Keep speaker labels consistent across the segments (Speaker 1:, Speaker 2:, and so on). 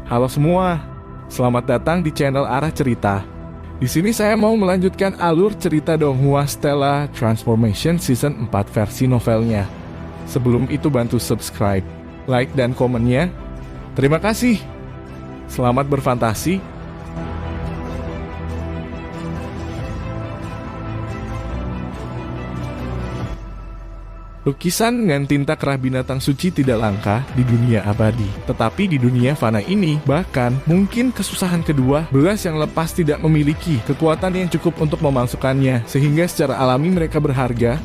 Speaker 1: Halo semua, selamat datang di channel Arah Cerita. Di sini saya mau melanjutkan alur cerita Donghua Stella Transformation Season 4 versi novelnya. Sebelum itu bantu subscribe, like, dan komennya. Terima kasih. Selamat berfantasi. Lukisan dengan tinta kerah binatang suci tidak langka di dunia abadi. Tetapi di dunia fana ini, bahkan mungkin kesusahan kedua, belas yang lepas tidak memiliki kekuatan yang cukup untuk memasukkannya, sehingga secara alami mereka berharga.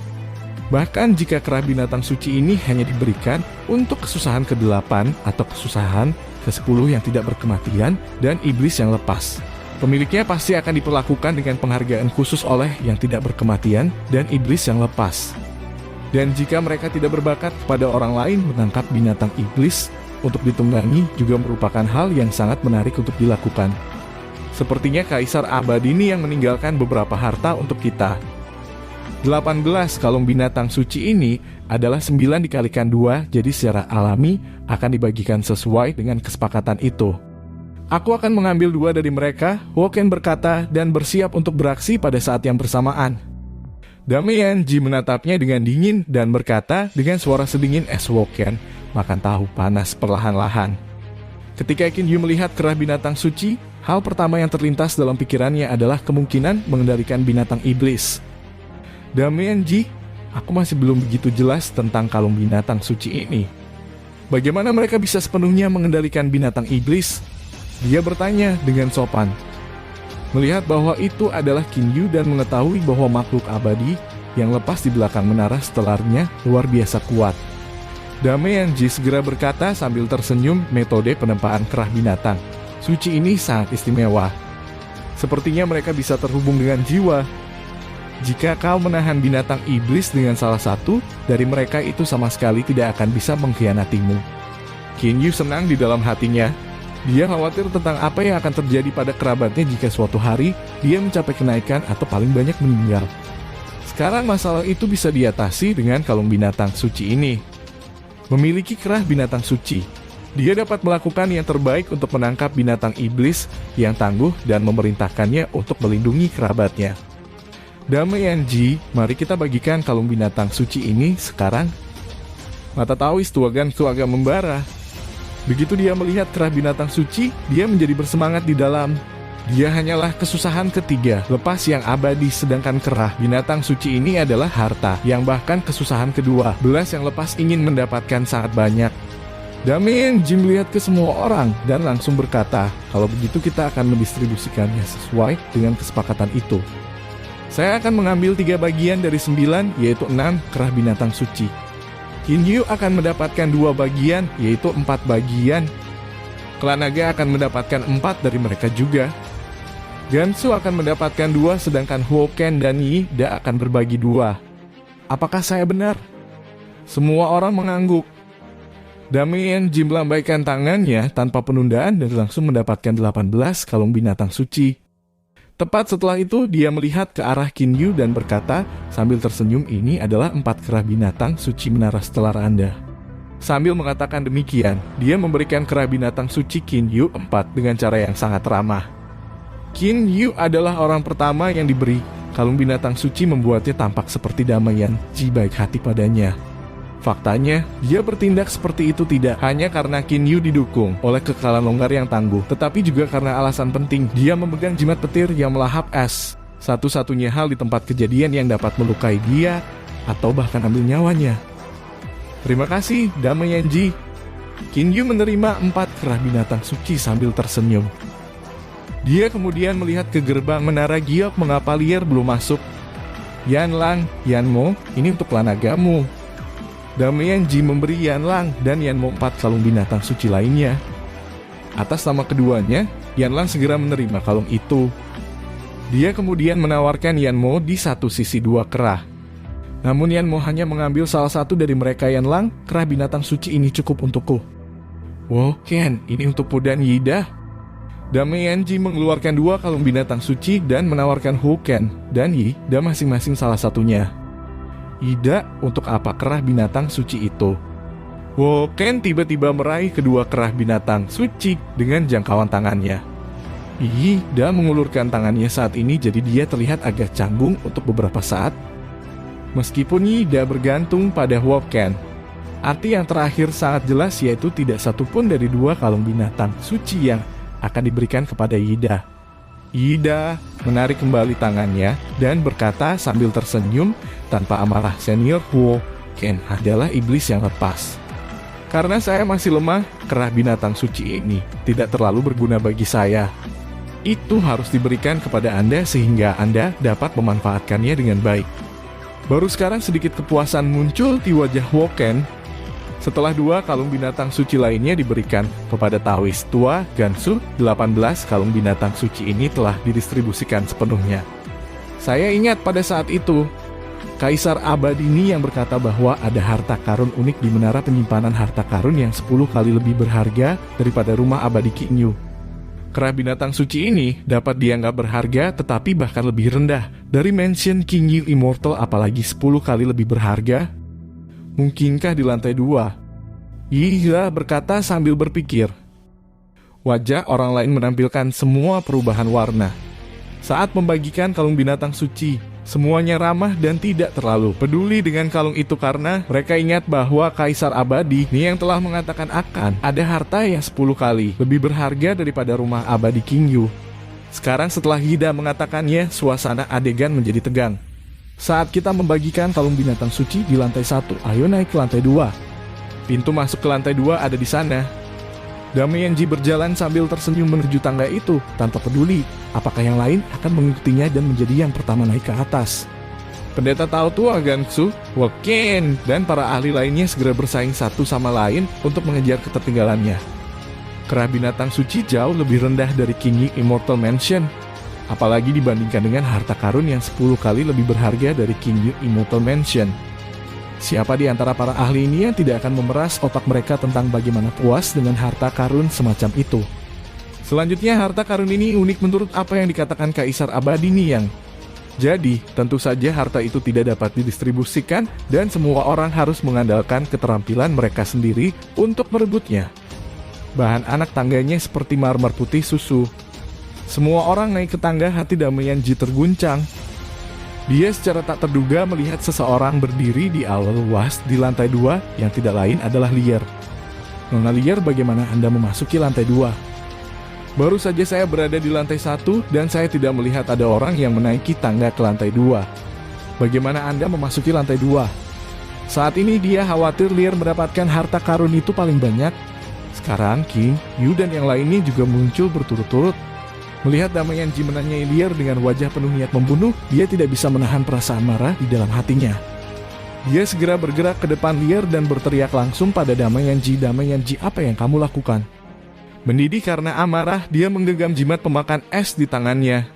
Speaker 1: Bahkan jika kerah binatang suci ini hanya diberikan untuk kesusahan ke-8 atau kesusahan ke-10 yang tidak berkematian dan iblis yang lepas. Pemiliknya pasti akan diperlakukan dengan penghargaan khusus oleh yang tidak berkematian dan iblis yang lepas. Dan jika mereka tidak berbakat pada orang lain menangkap binatang iblis untuk ditunggangi juga merupakan hal yang sangat menarik untuk dilakukan. Sepertinya Kaisar Abadi ini yang meninggalkan beberapa harta untuk kita. 18 kalung binatang suci ini adalah 9 dikalikan 2, jadi secara alami akan dibagikan sesuai dengan kesepakatan itu. Aku akan mengambil 2 dari mereka, Woken berkata, dan bersiap untuk beraksi pada saat yang bersamaan. Damian Ji menatapnya dengan dingin dan berkata dengan suara sedingin es Woken makan tahu panas perlahan-lahan. Ketika Qin Yu melihat kerah binatang suci, hal pertama yang terlintas dalam pikirannya adalah kemungkinan mengendalikan binatang iblis. Damian Ji, aku masih belum begitu jelas tentang kalung binatang suci ini. Bagaimana mereka bisa sepenuhnya mengendalikan binatang iblis? Dia bertanya dengan sopan. Melihat bahwa itu adalah Qin Yu dan mengetahui bahwa makhluk abadi yang lepas di belakang menara stelarnya luar biasa kuat. Damian Ji segera berkata sambil tersenyum, metode penempaan kerah binatang suci ini sangat istimewa. Sepertinya mereka bisa terhubung dengan jiwa. Jika kau menahan binatang iblis dengan salah satu dari mereka, itu sama sekali tidak akan bisa mengkhianatimu. Qin Yu senang di dalam hatinya. Dia khawatir tentang apa yang akan terjadi pada kerabatnya jika suatu hari dia mencapai kenaikan atau paling banyak meninggal. Sekarang masalah itu bisa diatasi dengan kalung binatang suci ini. Memiliki kerah binatang suci, dia dapat melakukan yang terbaik untuk menangkap binatang iblis yang tangguh dan memerintahkannya untuk melindungi kerabatnya. Damian Ji, mari kita bagikan kalung binatang suci ini sekarang. Mata Taois Tuagan itu agak membara. Begitu dia melihat kerah binatang suci, dia menjadi bersemangat di dalam. Dia hanyalah kesusahan ketiga, lepas yang abadi, sedangkan kerah binatang suci ini adalah harta, yang bahkan kesusahan kedua, belas yang lepas ingin mendapatkan sangat banyak. Damian Ji melihat ke semua orang dan langsung berkata, kalau begitu kita akan mendistribusikannya sesuai dengan kesepakatan itu. Saya akan mengambil 3 bagian dari 9, yaitu 6 kerah binatang suci. Qin Yu akan mendapatkan 2 bagian, yaitu 4 bagian. Klan Naga akan mendapatkan 4 dari mereka juga. Gansu akan mendapatkan 2, sedangkan Woken dan Yi Da akan berbagi 2. Apakah saya benar? Semua orang mengangguk. Damian Ji melambaikan tangannya tanpa penundaan dan langsung mendapatkan 18 kalung binatang suci. Tepat setelah itu, dia melihat ke arah Qin Yu dan berkata sambil tersenyum, ini adalah 4 kerah binatang suci menara stelar Anda. Sambil mengatakan demikian, dia memberikan kerah binatang suci Qin Yu 4 dengan cara yang sangat ramah. Qin Yu adalah orang pertama yang diberi kalung binatang suci, membuatnya tampak seperti Damian Ji baik hati padanya. Faktanya, dia bertindak seperti itu tidak hanya karena Qin Yu didukung oleh kekalahan longgar yang tangguh, tetapi juga karena alasan penting, dia memegang jimat petir yang melahap es. Satu-satunya hal di tempat kejadian yang dapat melukai dia atau bahkan ambil nyawanya. Terima kasih, Damian Ji. Qin Yu menerima 4 kerah binatang suci sambil tersenyum. Dia kemudian melihat ke gerbang menara giok mengapa Lier belum masuk. Yanlang, Yanmo, ini untuk klan nagamu. Damian Ji memberi Yanlang dan Yanmo 4 kalung binatang suci lainnya. Atas nama keduanya, Yanlang segera menerima kalung itu. Dia kemudian menawarkan Yanmo di satu sisi 2 kerah. Namun Yanmo hanya mengambil salah satu dari mereka. Yanlang, kerah binatang suci ini cukup untukku. Woken, ini untukmu dan Yida. Damian Ji mengeluarkan 2 kalung binatang suci dan menawarkan Woken dan Yida masing-masing salah satunya. Ida, untuk apa kerah binatang suci itu? Woken tiba-tiba meraih kedua kerah binatang suci dengan jangkauan tangannya. Ida mengulurkan tangannya saat ini jadi dia terlihat agak canggung untuk beberapa saat. Meskipun Ida bergantung pada Woken, arti yang terakhir sangat jelas yaitu tidak satupun dari dua kalung binatang suci yang akan diberikan kepada Ida. Ida menarik kembali tangannya dan berkata sambil tersenyum tanpa amarah, senior, Woken adalah iblis yang lepas. Karena saya masih lemah, kerah binatang suci ini tidak terlalu berguna bagi saya. Itu harus diberikan kepada Anda sehingga Anda dapat memanfaatkannya dengan baik. Baru sekarang sedikit kepuasan muncul di wajah Woken setelah dua kalung binatang suci lainnya diberikan kepada Taoist tua Gansu. 18 kalung binatang suci ini telah didistribusikan sepenuhnya. Saya ingat pada saat itu, Kaisar Abadini yang berkata bahwa ada harta karun unik di menara penyimpanan harta karun yang 10 kali lebih berharga daripada rumah abadi Qingyu. Kerah binatang suci ini dapat dianggap berharga tetapi bahkan lebih rendah dari mansion Qingyu Immortal, apalagi 10 kali lebih berharga. Mungkinkah di lantai 2? Ida berkata sambil berpikir. Wajah orang lain menampilkan semua perubahan warna. Saat membagikan kalung binatang suci, semuanya ramah dan tidak terlalu peduli dengan kalung itu karena mereka ingat bahwa Kaisar Abadi ini yang telah mengatakan akan ada harta yang 10 kali lebih berharga daripada rumah abadi Qingyu. Sekarang setelah Ida mengatakannya, suasana adegan menjadi tegang. Saat kita membagikan kalung binatang suci di lantai 1, ayo naik ke lantai 2. Pintu masuk ke lantai 2 ada di sana. Damayanji berjalan sambil tersenyum menuju tangga itu, tanpa peduli apakah yang lain akan mengikutinya dan menjadi yang pertama naik ke atas. Pendeta Tao tua Gansu, Woken, dan para ahli lainnya segera bersaing satu sama lain untuk mengejar ketertinggalannya. Kerah binatang suci jauh lebih rendah dari Qingyu Immortal Mansion, apalagi dibandingkan dengan harta karun yang 10 kali lebih berharga dari Qingyu Immortal Mansion. Siapa di antara para ahli ini yang tidak akan memeras otak mereka tentang bagaimana puas dengan harta karun semacam itu? Selanjutnya, harta karun ini unik menurut apa yang dikatakan Kaisar Abadini yang. Jadi, tentu saja harta itu tidak dapat didistribusikan dan semua orang harus mengandalkan keterampilan mereka sendiri untuk merebutnya. Bahan anak tangganya seperti marmer putih susu. Semua orang naik ke tangga, hati Damayanji terguncang. Dia secara tak terduga melihat seseorang berdiri di aula luas di lantai 2 yang tidak lain adalah Lier. Nona Lier, bagaimana Anda memasuki lantai 2? Baru saja saya berada di lantai 1 dan saya tidak melihat ada orang yang menaiki tangga ke lantai 2. Bagaimana Anda memasuki lantai 2? Saat ini dia khawatir Lier mendapatkan harta karun itu paling banyak. Sekarang King, Yu dan yang lainnya juga muncul berturut-turut. Melihat Damayanji menanyai Lier dengan wajah penuh niat membunuh, dia tidak bisa menahan perasaan marah di dalam hatinya. Dia segera bergerak ke depan Lier dan berteriak langsung pada Damayanji, Damayanji, apa yang kamu lakukan? Mendidih karena amarah, dia menggenggam jimat pemakan es di tangannya.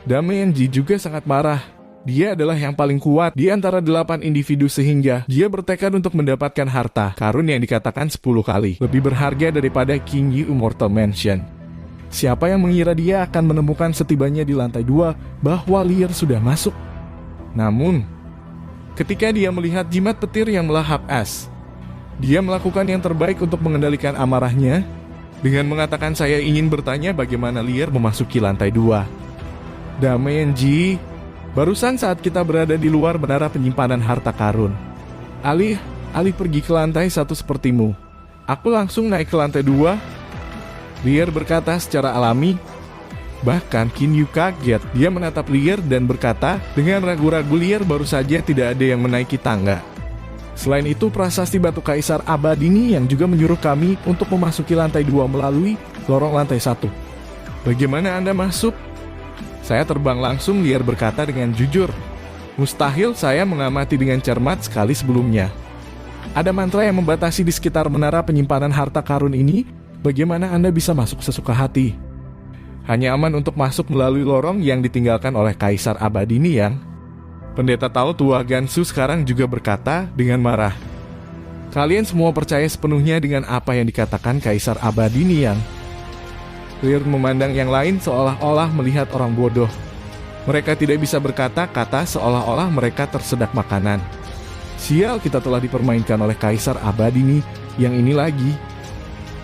Speaker 1: Damayanji juga sangat marah. Dia adalah yang paling kuat di antara 8 individu sehingga dia bertekad untuk mendapatkan harta karun yang dikatakan 10 kali lebih berharga daripada Qingyu Immortal Mansion. Siapa yang mengira dia akan menemukan setibanya di lantai 2 bahwa Lier sudah masuk? Namun, ketika dia melihat jimat petir yang melahap es, dia melakukan yang terbaik untuk mengendalikan amarahnya dengan mengatakan, saya ingin bertanya bagaimana Lier memasuki lantai 2. Damayanji, barusan saat kita berada di luar menara penyimpanan harta karun, alih pergi ke lantai 1 sepertimu. Aku langsung naik ke lantai 2. Lier berkata secara alami. Bahkan Qingyu kaget. Dia menatap Lier dan berkata dengan ragu-ragu, Lier baru saja tidak ada yang menaiki tangga. Selain itu, prasasti batu Kaisar Abadini yang juga menyuruh kami untuk memasuki lantai 2 melalui lorong lantai 1. Bagaimana Anda masuk? Saya terbang langsung, Lier berkata dengan jujur. Mustahil, saya mengamati dengan cermat sekali sebelumnya. Ada mantra yang membatasi di sekitar menara penyimpanan harta karun ini. Bagaimana Anda bisa masuk sesuka hati? Hanya aman untuk masuk melalui lorong yang ditinggalkan oleh Kaisar Abadini yang. Pendeta Tao tua Gansu sekarang juga berkata dengan marah. Kalian semua percaya sepenuhnya dengan apa yang dikatakan Kaisar Abadini yang. Lier memandang yang lain seolah-olah melihat orang bodoh. Mereka tidak bisa berkata-kata seolah-olah mereka tersedak makanan. Sial, kita telah dipermainkan oleh Kaisar Abadini yang ini lagi.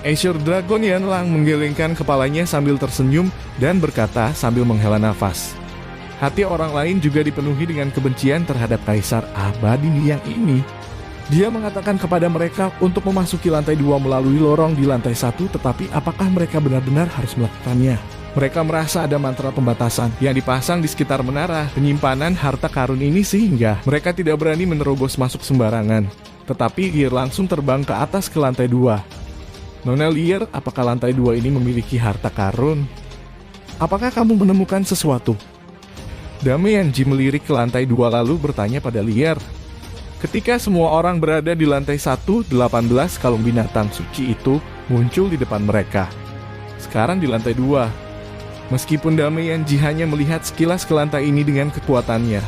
Speaker 1: Azure Dragon Yanlang menggelengkan kepalanya sambil tersenyum dan berkata sambil menghela nafas. Hati orang lain juga dipenuhi dengan kebencian terhadap Kaisar Abadi yang ini. Dia mengatakan kepada mereka untuk memasuki lantai 2 melalui lorong di lantai 1, tetapi apakah mereka benar-benar harus melakukannya? Mereka merasa ada mantra pembatasan yang dipasang di sekitar menara penyimpanan harta karun ini sehingga mereka tidak berani menerobos masuk sembarangan. Tetapi Lier langsung terbang ke atas ke lantai 2. Nona Lier, apakah lantai 2 ini memiliki harta karun? Apakah kamu menemukan sesuatu? Dame Yanji melirik ke lantai 2 lalu bertanya pada Lier. Ketika semua orang berada di lantai 1, 18 kalung binatang suci itu muncul di depan mereka. Sekarang di lantai 2. Meskipun Dame Yanji hanya melihat sekilas ke lantai ini dengan kekuatannya,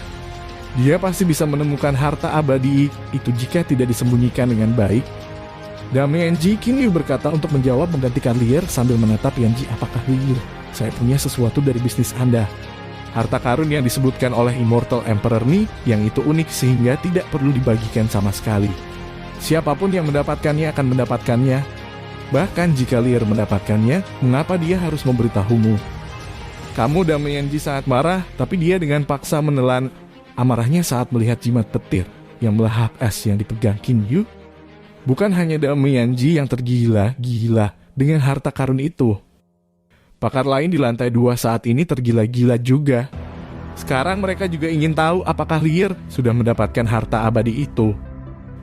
Speaker 1: dia pasti bisa menemukan harta abadi itu jika tidak disembunyikan dengan baik. Dame Yanji kini berkata untuk menjawab menggantikan Lier sambil menatap Yanji. Apakah Lier, saya punya sesuatu dari bisnis Anda. Harta karun yang disebutkan oleh Immortal Emperor Ni yang itu unik sehingga tidak perlu dibagikan sama sekali. Siapapun yang mendapatkannya akan mendapatkannya. Bahkan jika Lier mendapatkannya, mengapa dia harus memberitahumu? Kamu Dame Yanji sangat marah, tapi dia dengan paksa menelan amarahnya saat melihat jimat petir yang melahap es yang dipegang Qin Yu. Bukan hanya Dame Yanji yang tergila-gila dengan harta karun itu. Pakar lain di lantai 2 saat ini tergila-gila juga. Sekarang mereka juga ingin tahu apakah Lier sudah mendapatkan harta abadi itu.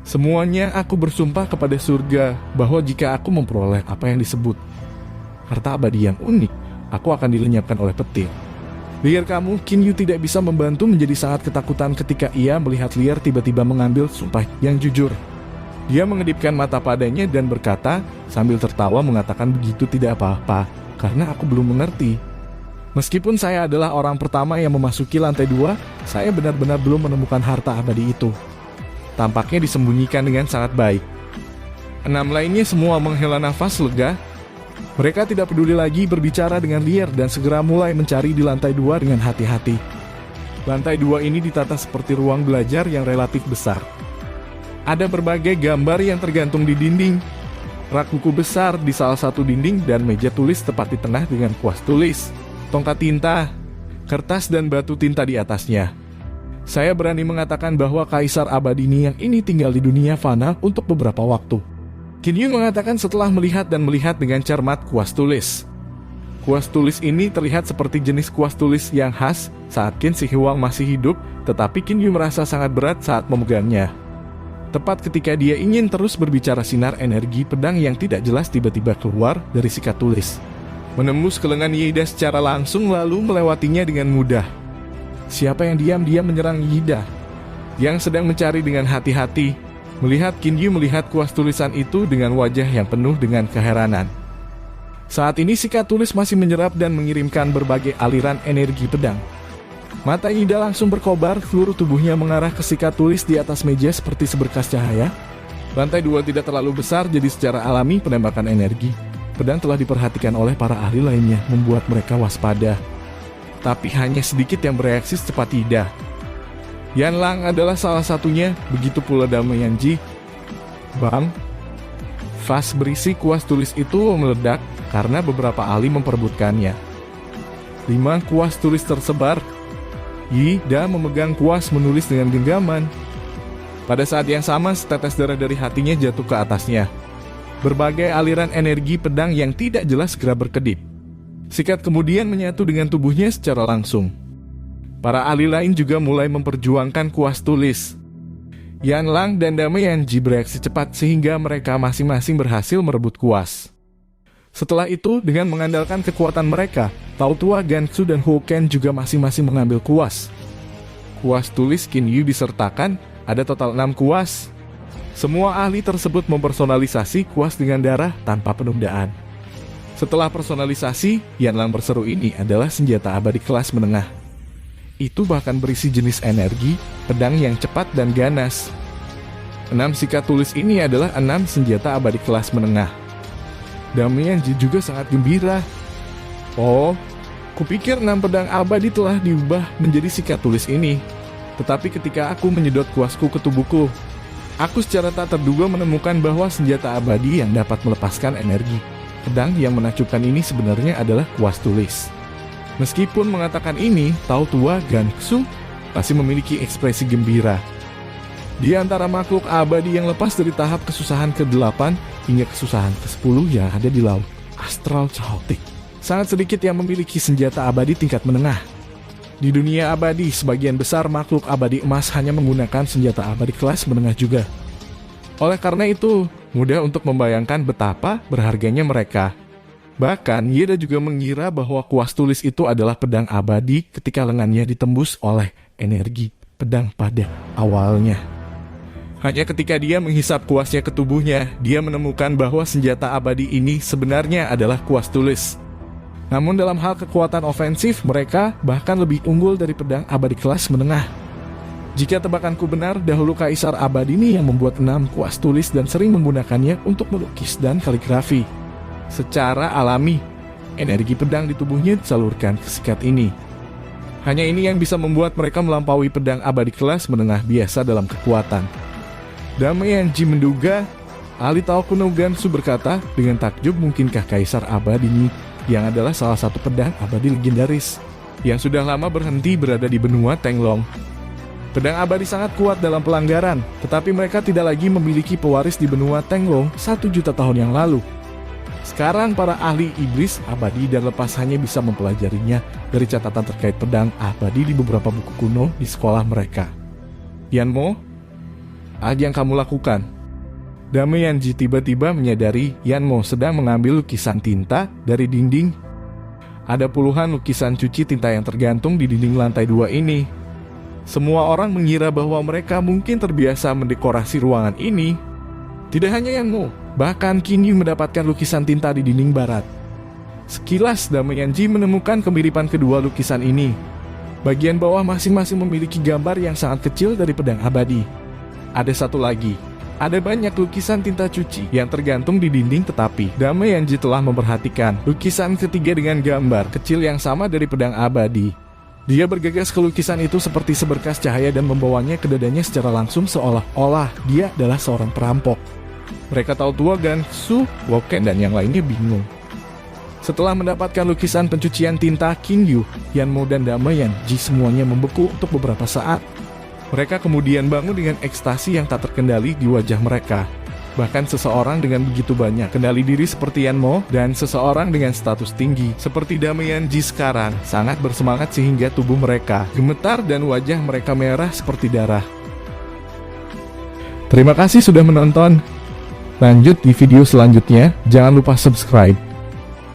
Speaker 1: Semuanya aku bersumpah kepada surga bahwa jika aku memperoleh apa yang disebut harta abadi yang unik, aku akan dilenyapkan oleh petir. Lier kamu, Qin Yu tidak bisa membantu menjadi sangat ketakutan ketika ia melihat Lier tiba-tiba mengambil sumpah yang jujur. Dia mengedipkan mata padanya dan berkata sambil tertawa mengatakan begitu tidak apa-apa. Karena aku belum mengerti. Meskipun saya adalah orang pertama yang memasuki lantai 2, saya benar-benar belum menemukan harta abadi itu. Tampaknya disembunyikan dengan sangat baik. 6 lainnya semua menghela nafas lega. Mereka tidak peduli lagi berbicara dengan Lier dan segera mulai mencari di lantai 2 dengan hati-hati. Lantai 2 ini ditata seperti ruang belajar yang relatif besar. Ada berbagai gambar yang tergantung di dinding. Rak buku besar di salah satu dinding dan meja tulis tepat di tengah dengan kuas tulis, tongkat tinta, kertas dan batu tinta di atasnya. Saya berani mengatakan bahwa Kaisar Abadi yang ini tinggal di dunia fana untuk beberapa waktu. Qin Yu mengatakan setelah melihat dengan cermat kuas tulis. Kuas tulis ini terlihat seperti jenis kuas tulis yang khas saat Qin Si Huang masih hidup, tetapi Qin Yu merasa sangat berat saat memegangnya. Tepat ketika dia ingin terus berbicara, sinar energi pedang yang tidak jelas tiba-tiba keluar dari sikat tulis, menembus ke lengan Yida secara langsung lalu melewatinya dengan mudah. Siapa yang diam-diam menyerang Yida, yang sedang mencari dengan hati-hati? Melihat Qin Yu melihat kuas tulisan itu dengan wajah yang penuh dengan keheranan. Saat ini sikat tulis masih menyerap dan mengirimkan berbagai aliran energi pedang. Mata Yida langsung berkobar, seluruh tubuhnya mengarah ke sikat tulis di atas meja seperti seberkas cahaya. Lantai 2 tidak terlalu besar, jadi secara alami penembakan energi pedang telah diperhatikan oleh para ahli lainnya, membuat mereka waspada. Tapi hanya sedikit yang bereaksi secepat Yida. Yanlang adalah salah satunya, begitu pula Dame Yanji. Bang! Vas berisi kuas tulis itu meledak karena beberapa ahli memperebutkannya. 5 kuas tulis tersebar. Yida memegang kuas menulis dengan genggaman. Pada saat yang sama, setetes darah dari hatinya jatuh ke atasnya. Berbagai aliran energi pedang yang tidak jelas segera berkedip. Sikat kemudian menyatu dengan tubuhnya secara langsung. Para ahli lain juga mulai memperjuangkan kuas tulis. Yanlang dan Dame Yanji bereaksi cepat sehingga mereka masing-masing berhasil merebut kuas. Setelah itu, dengan mengandalkan kekuatan mereka, Tao Tua, Gansu, dan Huken juga masing-masing mengambil kuas. Kuas tulis Qin Yu disertakan, ada total 6 kuas. Semua ahli tersebut mempersonalisasi kuas dengan darah tanpa penundaan. Setelah personalisasi, Yanlang berseru ini adalah senjata abadi kelas menengah. Itu bahkan berisi jenis energi, pedang yang cepat dan ganas. 6 sikat tulis ini adalah 6 senjata abadi kelas menengah. Dame Yanji juga sangat gembira. Oh, kupikir 6 pedang abadi telah diubah menjadi sikat tulis ini. Tetapi ketika aku menyedot kuasku ke tubuhku, Aku secara tak terduga menemukan bahwa senjata abadi yang dapat melepaskan energi pedang yang menakjubkan ini sebenarnya adalah kuas tulis. Meskipun mengatakan ini, Tao Tua Gansu masih memiliki ekspresi gembira. Di antara makhluk abadi yang lepas dari tahap kesusahan ke-8 hingga kesusahan ke-10 yang ada di laut Astral Chaotic, sangat sedikit yang memiliki senjata abadi tingkat menengah. Di dunia abadi, sebagian besar makhluk abadi emas hanya menggunakan senjata abadi kelas menengah juga. Oleh karena itu, mudah untuk membayangkan betapa berharganya mereka. Bahkan, Yeda juga mengira bahwa kuas tulis itu adalah pedang abadi ketika lengannya ditembus oleh energi pedang pada awalnya. Hanya ketika dia menghisap kuasnya ke tubuhnya, dia menemukan bahwa senjata abadi ini sebenarnya adalah kuas tulis. Namun dalam hal kekuatan ofensif, mereka bahkan lebih unggul dari pedang abadi kelas menengah. Jika tebakanku benar, dahulu Kaisar Abadi ini yang membuat 6 kuas tulis dan sering menggunakannya untuk melukis dan kaligrafi. Secara alami, energi pedang di tubuhnya disalurkan ke sikat ini. Hanya ini yang bisa membuat mereka melampaui pedang abadi kelas menengah biasa dalam kekuatan. Damayanji menduga, ahli Tao kuno Gansu berkata dengan takjub, mungkinkah Kaisar Abadi ini yang adalah salah satu pedang abadi legendaris yang sudah lama berhenti berada di benua Tenglong. Pedang abadi sangat kuat dalam pelanggaran, tetapi mereka tidak lagi memiliki pewaris di benua Tenglong 1 juta tahun yang lalu. Sekarang para ahli iblis abadi dan lepas hanya bisa mempelajarinya dari catatan terkait pedang abadi di beberapa buku kuno di sekolah mereka. Yanmo, apa yang kamu lakukan? Damayanji tiba-tiba menyadari Yanmo sedang mengambil lukisan tinta dari dinding. Ada puluhan lukisan cuci tinta yang tergantung di dinding lantai 2 ini. Semua orang mengira bahwa mereka mungkin terbiasa mendekorasi ruangan ini. Tidak hanya Yanmo, bahkan Kinyu mendapatkan lukisan tinta di dinding barat. Sekilas Damayanji menemukan kemiripan kedua lukisan ini. Bagian bawah masing-masing memiliki gambar yang sangat kecil dari pedang abadi. Ada satu lagi. Ada banyak lukisan tinta cuci yang tergantung di dinding, tetapi Damayanji telah memperhatikan lukisan ketiga dengan gambar kecil yang sama dari pedang abadi. Dia bergegas ke lukisan itu seperti seberkas cahaya dan membawanya ke dadanya secara langsung seolah-olah dia adalah seorang perampok. Mereka Tao Tua Gansu, Woken, dan yang lainnya bingung. Setelah mendapatkan lukisan pencucian tinta Kinyu, Yanmo dan Damayanji semuanya membeku untuk beberapa saat. Mereka kemudian bangun dengan ekstasi yang tak terkendali di wajah mereka. Bahkan seseorang dengan begitu banyak kendali diri seperti Yanmo dan seseorang dengan status tinggi seperti Damayanji sekarang sangat bersemangat sehingga tubuh mereka gemetar dan wajah mereka merah seperti darah. Terima kasih sudah menonton. Lanjut di video selanjutnya, jangan lupa subscribe.